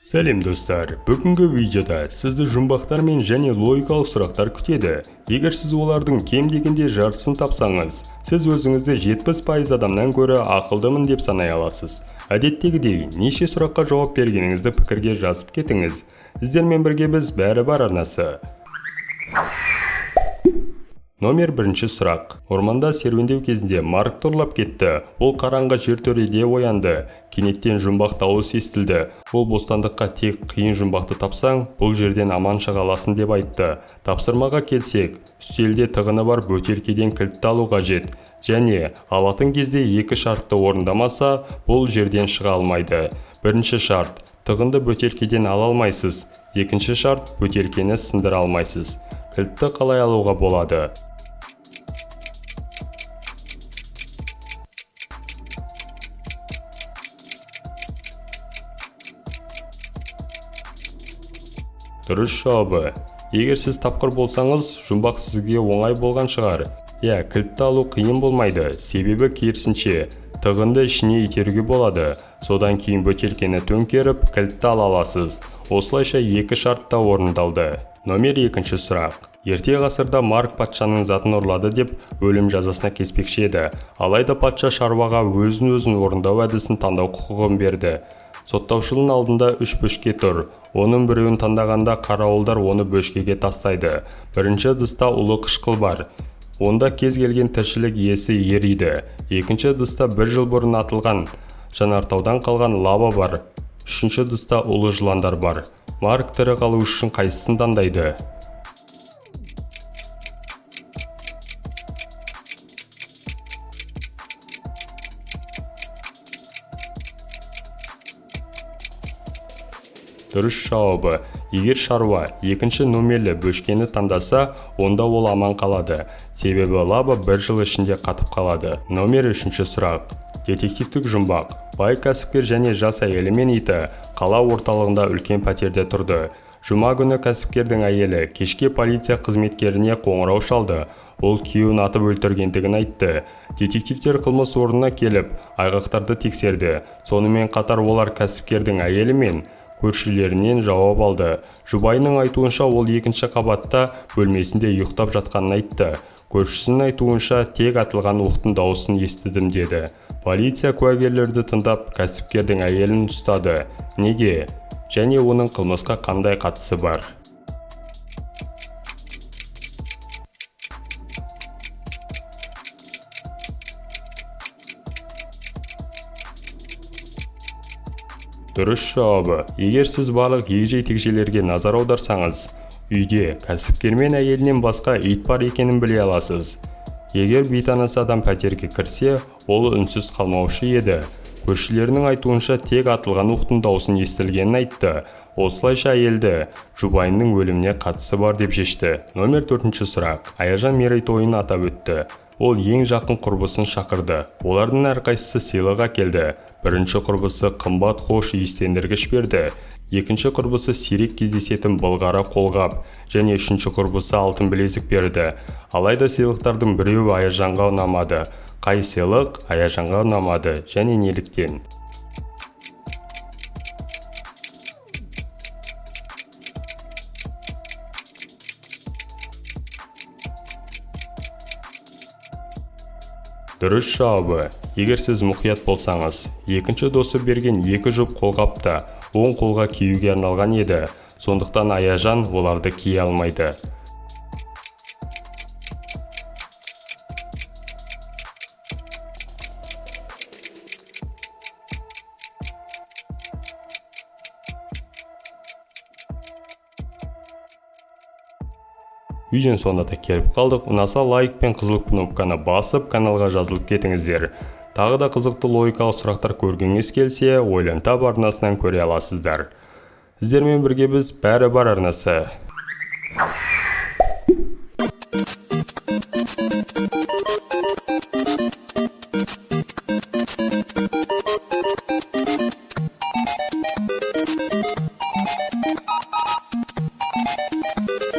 Сәлем достар, бүгінгі видеода сізді жұмбақтармен және логикалық сұрақтар күтеді. Егер сіз олардың кем дегенде жартысын тапсаңыз, сіз өзіңізді 70% адамнан гөрі ақылдымын деп санай аласыз. Әдеттегідей, неше сұраққа жауап бергеніңізді пікірге жазып кетіңіз. Сіздермен бірге біз бәрі бар арнасы. Номер 1 сұрақ. Орманда серуендеу кезінде Марк ұрлап кетті. Ол қараңғы жертөледе оянды. Кенеттен жұмбақ дауыс естілді. Ол бостандыққа тек қиын жұмбақты тапсаң, бұл жерден аман шыға аласың деп айтты. Тапсырмаға келсек, үстелде тығыны бар бөтелкеден кілтті алу қажет. Және алатын кезде екі шартты орындамаса, бұл жерден шыға алмайды. Бірінші шарт. Тығынды бөтелкеден ала алмайсыз. Екінші шарт. Бөтелкені сындыра алмайсыз. Кілтті қалай алуға болады? Дұрыс жауабы. Егер сіз тапқыр болсаңыз, жұмбақ сізге оңай болған шығар. Кілтті алу қиын болмайды, себебі керісінше, тығынды ішіне итеруге болады. Содан кейін бөтелкені төңкеріп, кілтті ала аласыз. Осылайша екі шартта орындалды. Номер 2 сұрақ. Ерте ғасырда Марк патшаның затын ұрлады деп өлім жазасына кеспекші еді. Алайда патша шаруаға өзін орындау әдісін таңдау құқығын берді. Соттаушының алдында 3 бөшке тұр. Оның біреуін таңдағанда қарауылдар оны бөшкеге тастайды. Бірінші ыдыста улы қышқыл бар. Онда кез келген тіршілік иесі ериді. Екінші ыдыста 1 жыл бұрын атылған жанартаудан қалған лава бар. Үшінші ыдыста улы жыландар бар. Марк тірі қалу үшін қайсысын таңдайды? Дұрыс жауабы. Егер шаруа екінші номерлі бөшкені таңдаса, онда ол аман қалады. Себебі лава 1 жыл ішінде қатып қалады. Номер 3 сұрақ. Детективтік жұмбақ. Бай кәсіпкер және жас әйелі мен иті қала орталығында үлкен пәтерде тұрды. Жұма күні кәсіпкердің әйелі кешке полиция қызметкеріне қоңырау шалды. Ол күйеуін атып өлтіргендігін айтты. Детективтер қылмыс орнына келіп, айғақтарды тексерді. Сонымен қатар олар кәсіпкердің әйелі мен көршілерінен жауап алды. Жұбайының айтуынша ол екінші қабатта бөлмесінде ұйықтап жатқанын айтты. Көршісінің айтуынша тек атылған оқтың дауысын естідім деді. Полиция куәгерлерді тыңдап, кәсіпкердің әйелін ұстады. Неге? Және оның қылмысқа қандай қатысы бар? Дұрыс жауабы. Егер сіз барлық егжей-тегжейлерге назар аударсаңыз, үйде кәсіпкер мен әйелінен басқа ит бар екенін біле аласыз. Егер бейтаныс адам пәтерге кірсе, ол үнсіз қалмаушы еді. Көршілерінің айтуынша тек атылған оқтың дауысын естілгенін айтты. Осылайша әйелді жұбайының өліміне қатысы бар деп шешті. Номер 4 сұрақ. Аяжан мерейтойын атап өтті. Ол ең жақын құрбысын шақырды. Олардың әрқайсысы сыйлық әкелді. Бірінші құрбысы қымбат хош иістендіргіш берді. Екінші құрбысы сирек кездесетін былғары қолғап және үшінші құрбысы алтын білезік берді. Алайда сыйлықтардың біреуі Аяжанға ұнамады. Қай сыйлық Аяжанға ұнамады және неліктен? Дұрыс жауабы. Егер сіз мұқият болсаңыз, екінші досы берген 2 жұп қолғапта оң қолға киюге арналған еді. Сондықтан Аяжан оларды кие алмайды. Үйден сонда да келіп қалдық. Ұнаса лайк пен қызыл кнопканы басып, каналға жазылып кетіңіздер. Тағы да қызықты логикалық сұрақтар көргіңіз келсе, Ойлан Тап арнасынан көре аласыздар. Сіздермен бірге біз бәрі бар арнасы.